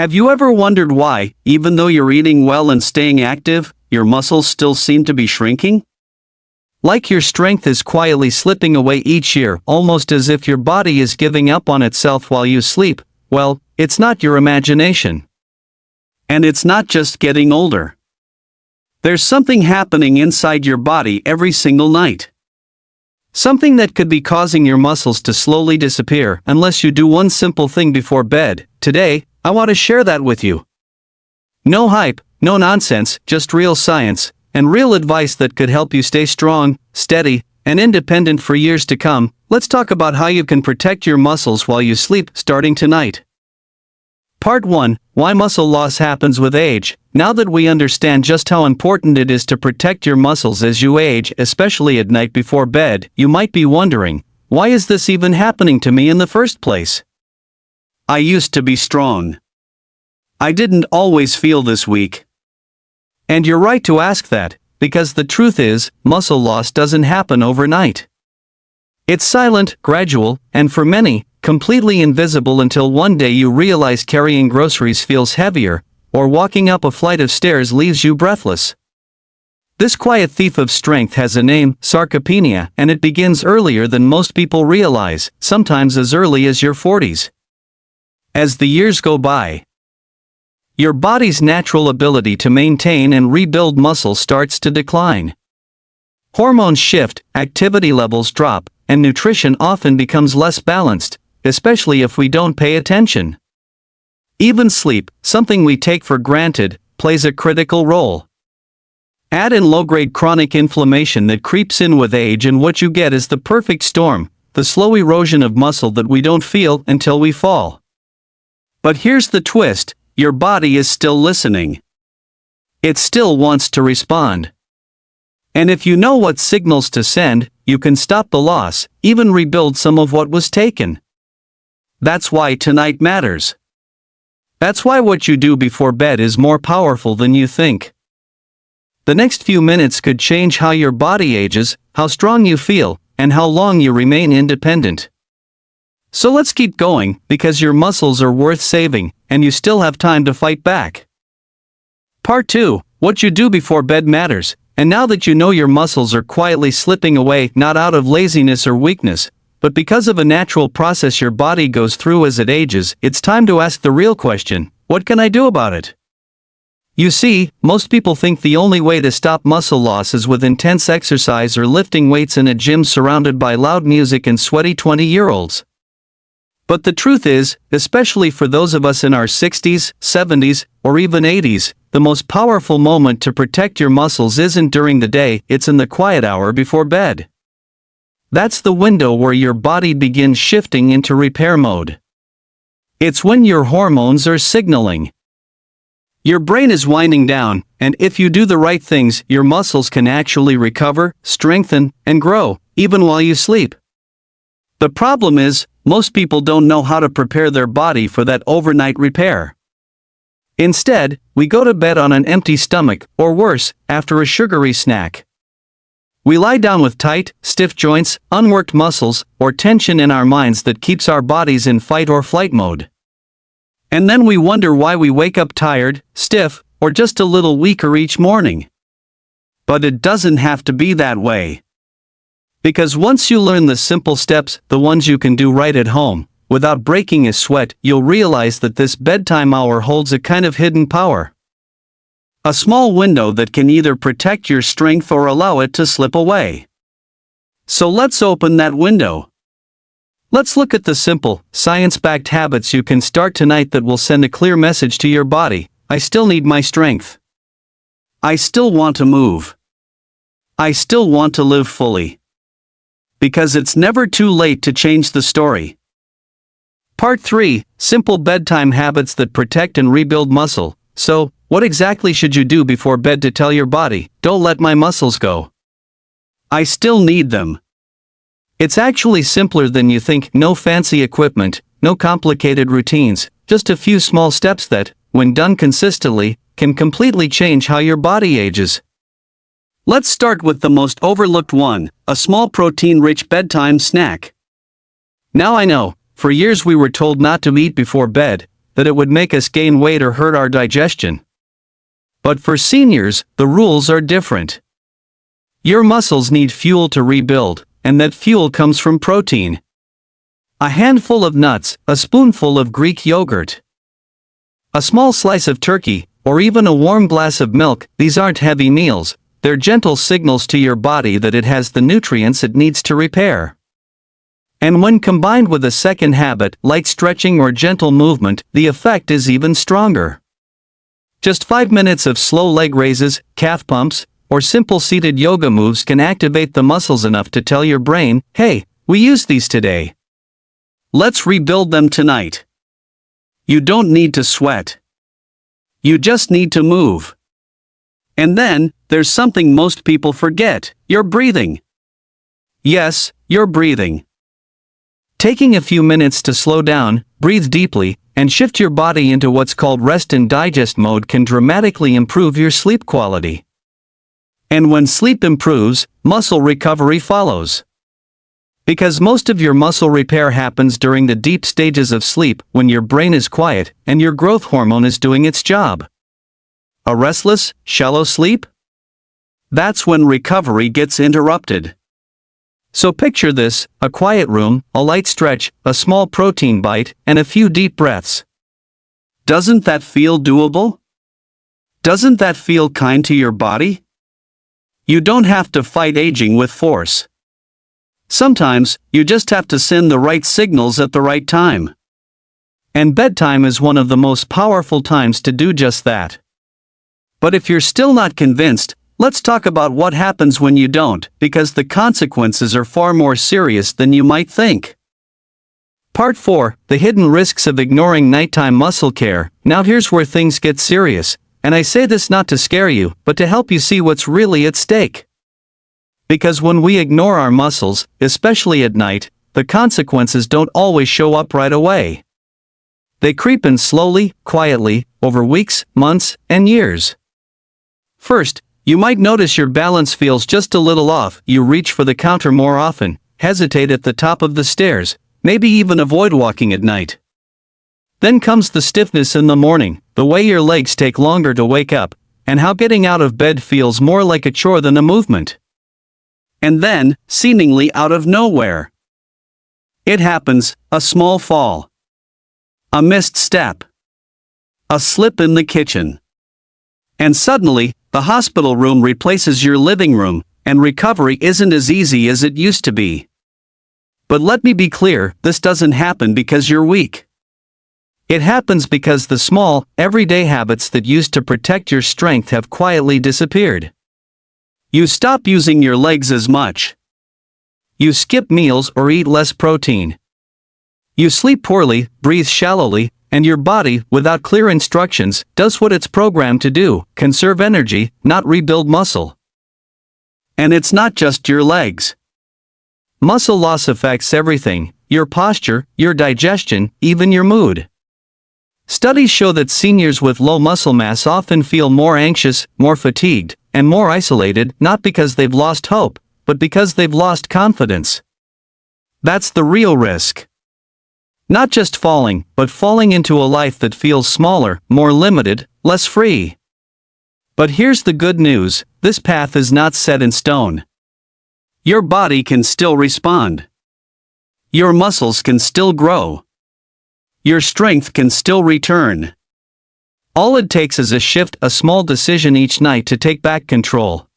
Have you ever wondered why, even though you're eating well and staying active, your muscles still seem to be shrinking? Like your strength is quietly slipping away each year, almost as if your body is giving up on itself while you sleep. Well, it's not your imagination. And it's not just getting older. There's something happening inside your body every single night. Something that could be causing your muscles to slowly disappear unless you do one simple thing before bed. Today, I want to share that with you. No hype, no nonsense, just real science, and real advice that could help you stay strong, steady, and independent for years to come. Let's talk about how you can protect your muscles while you sleep, starting tonight. Part 1. Why muscle loss happens with age. Now that we understand just how important it is to protect your muscles as you age, especially at night before bed, you might be wondering, why is this even happening to me in the first place? I used to be strong. I didn't always feel this weak. And you're right to ask that, because the truth is, muscle loss doesn't happen overnight. It's silent, gradual, and for many, completely invisible until one day you realize carrying groceries feels heavier, or walking up a flight of stairs leaves you breathless. This quiet thief of strength has a name, sarcopenia, and it begins earlier than most people realize, sometimes as early as your 40s. As the years go by, your body's natural ability to maintain and rebuild muscle starts to decline. Hormones shift, activity levels drop, and nutrition often becomes less balanced, especially if we don't pay attention. Even sleep, something we take for granted, plays a critical role. Add in low-grade chronic inflammation that creeps in with age, and what you get is the perfect storm, the slow erosion of muscle that we don't feel until we fall. But here's the twist, your body is still listening. It still wants to respond. And if you know what signals to send, you can stop the loss, even rebuild some of what was taken. That's why tonight matters. That's why what you do before bed is more powerful than you think. The next few minutes could change how your body ages, how strong you feel, and how long you remain independent. So let's keep going, because your muscles are worth saving, and you still have time to fight back. Part 2. What you do before bed matters. And now that you know your muscles are quietly slipping away, not out of laziness or weakness, but because of a natural process your body goes through as it ages, it's time to ask the real question, what can I do about it? You see, most people think the only way to stop muscle loss is with intense exercise or lifting weights in a gym surrounded by loud music and sweaty 20-year-olds. But the truth is, especially for those of us in our 60s, 70s, or even 80s, the most powerful moment to protect your muscles isn't during the day, it's in the quiet hour before bed. That's the window where your body begins shifting into repair mode. It's when your hormones are signaling. Your brain is winding down, and if you do the right things, your muscles can actually recover, strengthen, and grow, even while you sleep. The problem is, most people don't know how to prepare their body for that overnight repair. Instead, we go to bed on an empty stomach, or worse, after a sugary snack. We lie down with tight, stiff joints, unworked muscles, or tension in our minds that keeps our bodies in fight or flight mode. And then we wonder why we wake up tired, stiff, or just a little weaker each morning. But it doesn't have to be that way. Because once you learn the simple steps, the ones you can do right at home, without breaking a sweat, you'll realize that this bedtime hour holds a kind of hidden power. A small window that can either protect your strength or allow it to slip away. So let's open that window. Let's look at the simple, science-backed habits you can start tonight that will send a clear message to your body. I still need my strength. I still want to move. I still want to live fully. Because it's never too late to change the story. Part 3. Simple bedtime habits that protect and rebuild muscle. So, what exactly should you do before bed to tell your body, don't let my muscles go? I still need them. It's actually simpler than you think. No fancy equipment, no complicated routines, just a few small steps that, when done consistently, can completely change how your body ages. Let's start with the most overlooked one, a small protein-rich bedtime snack. Now I know, for years we were told not to eat before bed, that it would make us gain weight or hurt our digestion. But for seniors, the rules are different. Your muscles need fuel to rebuild, and that fuel comes from protein. A handful of nuts, a spoonful of Greek yogurt, a small slice of turkey, or even a warm glass of milk. These aren't heavy meals, they're gentle signals to your body that it has the nutrients it needs to repair. And when combined with a second habit, light stretching or gentle movement, the effect is even stronger. Just 5 minutes of slow leg raises, calf pumps, or simple seated yoga moves can activate the muscles enough to tell your brain, hey, we used these today. Let's rebuild them tonight. You don't need to sweat. You just need to move. And then, there's something most people forget: your breathing. Yes, your breathing. Taking a few minutes to slow down, breathe deeply, and shift your body into what's called rest and digest mode can dramatically improve your sleep quality. And when sleep improves, muscle recovery follows. Because most of your muscle repair happens during the deep stages of sleep, when your brain is quiet and your growth hormone is doing its job. A restless, shallow sleep? That's when recovery gets interrupted. So picture this: a quiet room, a light stretch, a small protein bite, and a few deep breaths. Doesn't that feel doable? Doesn't that feel kind to your body? You don't have to fight aging with force. Sometimes, you just have to send the right signals at the right time. And bedtime is one of the most powerful times to do just that. But if you're still not convinced, let's talk about what happens when you don't, because the consequences are far more serious than you might think. Part 4, the hidden risks of ignoring nighttime muscle care. Now here's where things get serious, and I say this not to scare you, but to help you see what's really at stake. Because when we ignore our muscles, especially at night, the consequences don't always show up right away. They creep in slowly, quietly, over weeks, months, and years. First, you might notice your balance feels just a little off. You reach for the counter more often, hesitate at the top of the stairs, maybe even avoid walking at night. Then comes the stiffness in the morning, the way your legs take longer to wake up, and how getting out of bed feels more like a chore than a movement. And then, seemingly out of nowhere, it happens: a small fall, a missed step, a slip in the kitchen. And suddenly, the hospital room replaces your living room, and recovery isn't as easy as it used to be. But let me be clear, this doesn't happen because you're weak. It happens because the small, everyday habits that used to protect your strength have quietly disappeared. You stop using your legs as much. You skip meals or eat less protein. You sleep poorly, breathe shallowly, and your body, without clear instructions, does what it's programmed to do: conserve energy, not rebuild muscle. And it's not just your legs. Muscle loss affects everything: your posture, your digestion, even your mood. Studies show that seniors with low muscle mass often feel more anxious, more fatigued, and more isolated, not because they've lost hope, but because they've lost confidence. That's the real risk. Not just falling, but falling into a life that feels smaller, more limited, less free. But here's the good news: this path is not set in stone. Your body can still respond. Your muscles can still grow. Your strength can still return. All it takes is a shift, a small decision each night to take back control.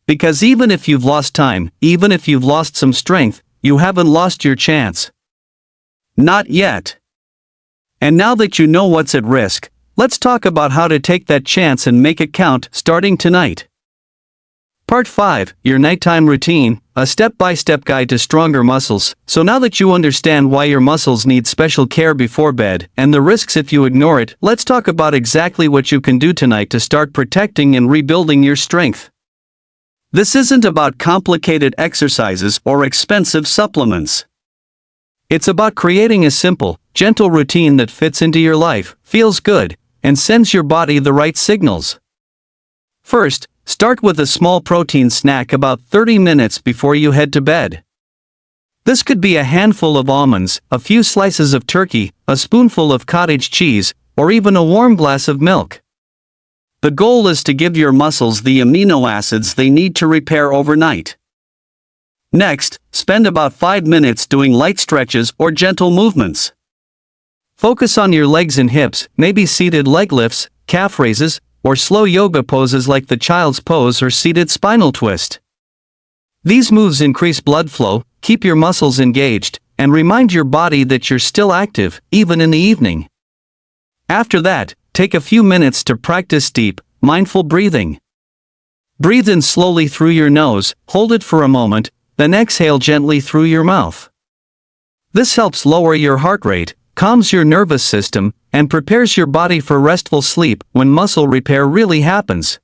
Because even if you've lost time, even if you've lost some strength, you haven't lost your chance. Not yet. And now that you know what's at risk, let's talk about how to take that chance and make it count, starting tonight. Part 5, your nighttime routine, a step-by-step guide to stronger muscles. So now that you understand why your muscles need special care before bed, and the risks if you ignore it, let's talk about exactly what you can do tonight to start protecting and rebuilding your strength. This isn't about complicated exercises or expensive supplements. It's about creating a simple, gentle routine that fits into your life, feels good, and sends your body the right signals. First, start with a small protein snack about 30 minutes before you head to bed. This could be a handful of almonds, a few slices of turkey, a spoonful of cottage cheese, or even a warm glass of milk. The goal is to give your muscles the amino acids they need to repair overnight. Next, spend about 5 minutes doing light stretches or gentle movements. Focus on your legs and hips, maybe seated leg lifts, calf raises, or slow yoga poses like the child's pose or seated spinal twist. These moves increase blood flow, keep your muscles engaged, and remind your body that you're still active, even in the evening. After that, take a few minutes to practice deep, mindful breathing. Breathe in slowly through your nose, hold it for a moment, then exhale gently through your mouth. This helps lower your heart rate, calms your nervous system, and prepares your body for restful sleep when muscle repair really happens.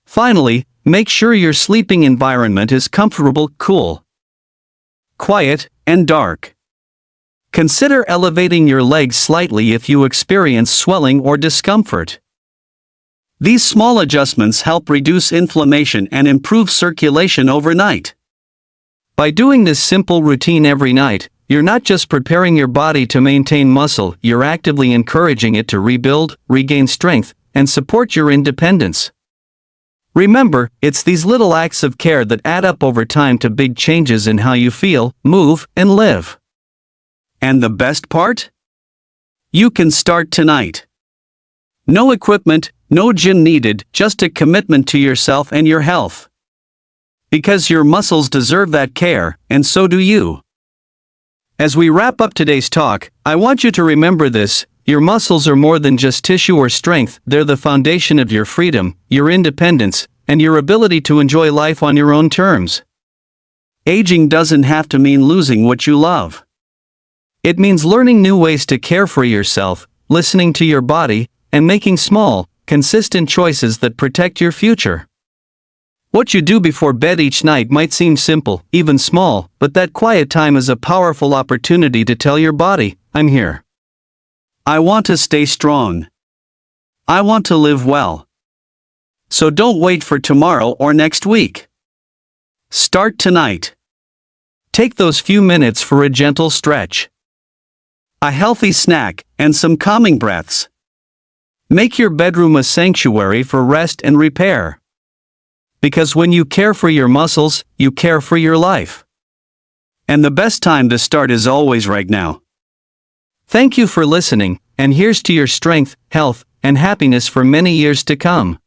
Finally, make sure your sleeping environment is comfortable, cool, quiet, and dark. Consider elevating your legs slightly if you experience swelling or discomfort. These small adjustments help reduce inflammation and improve circulation overnight. By doing this simple routine every night, you're not just preparing your body to maintain muscle, you're actively encouraging it to rebuild, regain strength, and support your independence. Remember, it's these little acts of care that add up over time to big changes in how you feel, move, and live. And the best part? You can start tonight. No equipment, no gym needed, just a commitment to yourself and your health. Because your muscles deserve that care, and so do you. As we wrap up today's talk, I want you to remember this: your muscles are more than just tissue or strength, they're the foundation of your freedom, your independence, and your ability to enjoy life on your own terms. Aging doesn't have to mean losing what you love. It means learning new ways to care for yourself, listening to your body, and making small, consistent choices that protect your future. What you do before bed each night might seem simple, even small, but that quiet time is a powerful opportunity to tell your body, I'm here. I want to stay strong. I want to live well. So don't wait for tomorrow or next week. Start tonight. Take those few minutes for a gentle stretch, a healthy snack, and some calming breaths. Make your bedroom a sanctuary for rest and repair. Because when you care for your muscles, you care for your life. And the best time to start is always right now. Thank you for listening, and here's to your strength, health, and happiness for many years to come.